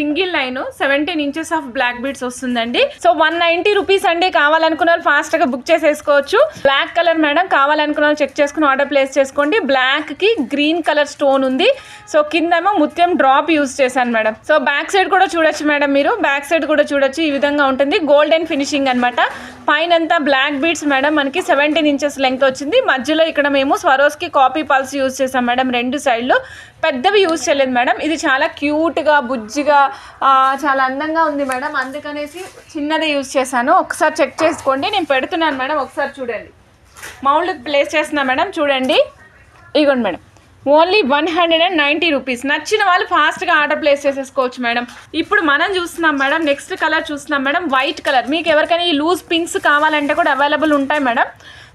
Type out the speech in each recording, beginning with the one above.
Single line 17 inches of black beads వస్తుందండి. So 190 rupees అండి. కావాలనుకున్న వాళ్ళు ఫాస్ట్ గా బుక్ చేసేసుకోవచ్చు. బ్లాక్ కలర్ మేడం, కావాలనుకున్న వాళ్ళు చెక్ చేసుకుని ఆర్డర్ ప్లేస్ చేసుకోండి. బ్లాక్ కి గ్రీన్ కలర్ స్టోన్ ఉంది. సో కిందేమో ముత్యం డ్రాప్ యూజ్ చేశాను మేడం. సో బ్యాక్ సైడ్ కూడా చూడొచ్చు మేడం, మీరు బ్యాక్ సైడ్ కూడా చూడొచ్చు. ఈ విధంగా ఉంటుంది, గోల్డెన్ ఫినిషింగ్ అనమాట. పైన అంతా బ్లాక్ బీడ్స్ మేడం, మనకి 17 ఇంచెస్ లెంగ్త్ వచ్చింది. మధ్యలో ఇక్కడ మేము స్వరోస్కి కాపీ పల్స్ యూజ్ చేసాం మేడం. రెండు సైడ్లు పెద్దవి యూజ్ చేయలేదు మేడం. ఇది చాలా క్యూట్గా బుజ్జిగా చాలా అందంగా ఉంది మేడం, అందుకనేసి చిన్నది యూజ్ చేశాను. ఒకసారి చెక్ చేసుకోండి, నేను పెడుతున్నాను మేడం, ఒకసారి చూడండి. మౌల్డ్ ప్లేస్ చేస్తున్నా మేడం, చూడండి. ఇగోండి మేడం, ఓన్లీ 190 రూపీస్. నచ్చిన వాళ్ళు ఫాస్ట్గా ఆర్డర్ ప్లేస్ చేసేసుకోవచ్చు మేడం. ఇప్పుడు మనం చూస్తున్నాం మేడం, నెక్స్ట్ కలర్ చూస్తున్నాం మేడం, వైట్ కలర్. మీకు ఎవరికైనా ఈ లూజ్ పిన్స్ కావాలంటే కూడా అవైలబుల్ ఉంటాయి మేడం.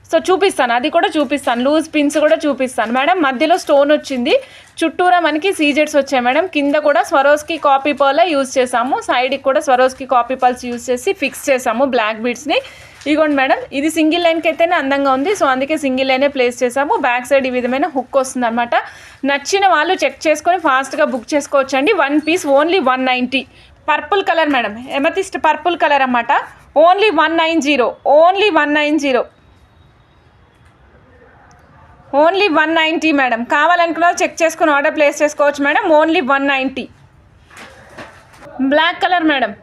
సో చూపిస్తాను, అది కూడా చూపిస్తాను, లూజ్ పిన్స్ కూడా చూపిస్తాను మేడం. మధ్యలో స్టోన్ వచ్చింది, చుట్టూరా మనకి సీజెట్స్ వచ్చాయి మేడం. కింద కూడా స్వరోస్కి కాపీ పర్ల్ యూజ్ చేసాము, సైడ్కి కూడా స్వరోస్కి కాపీ పర్ల్స్ యూజ్ చేసి ఫిక్స్ చేసాము బ్లాక్ బీడ్స్ని. ఇగోండి మేడం, ఇది సింగిల్ లైన్కి అయితేనే అందంగా ఉంది, సో అందుకే సింగిల్ లైనే ప్లేస్ చేసాము. బ్యాక్ సైడ్ ఈ విధమైన హుక్ వస్తుంది అనమాట. నచ్చిన వాళ్ళు చెక్ చేసుకొని ఫాస్ట్గా బుక్ చేసుకోవచ్చు అండి. 1 piece only 190. Purple colour madam, amethyst purple colour అన్నమాట. Only 190, only 190, only 190 madam. కావాలనుకున్న చెక్ చేసుకుని ఆర్డర్ ప్లేస్ చేసుకోవచ్చు madam. Only 190. Black colour madam.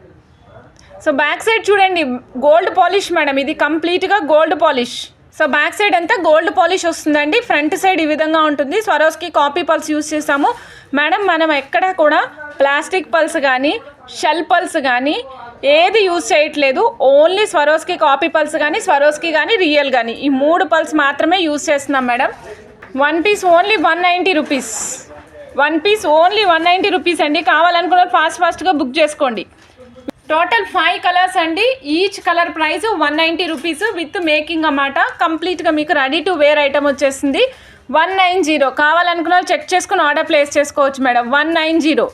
So back side చూడండి, గోల్డ్ పాలిష్ మేడం, ఇది కంప్లీట్గా gold polish. So back side అంతా gold polish వస్తుందండి. Front side ఈ విధంగా ఉంటుంది. స్వరోస్కి కాపీ పల్స్ యూజ్ చేసాము మేడం. మనం ఎక్కడ కూడా ప్లాస్టిక్ పల్స్ కానీ షెల్ పల్స్ కానీ ఏది యూజ్ చేయట్లేదు. ఓన్లీ స్వరోస్కి కాపీ పల్స్ కానీ స్వరోస్కి కానీ రియల్ కానీ ఈ 3 పల్స్ మాత్రమే యూజ్ చేస్తున్నాం madam. 1 piece only 190 rupees. 1 piece only 190 rupees అండి. కావాలనుకున్న ఫాస్ట్గా బుక్ చేసుకోండి. టోటల్ 5 కలర్స్ అండి. Each colour price 190 rupees with making అన్నమాట. కంప్లీట్గా మీకు రెడీ టు వేర్ ఐటమ్ వచ్చేసింది. 190. కావాలనుకున్న చెక్ చేసుకుని ఆర్డర్ ప్లేస్ చేసుకోవచ్చు మేడం. 190.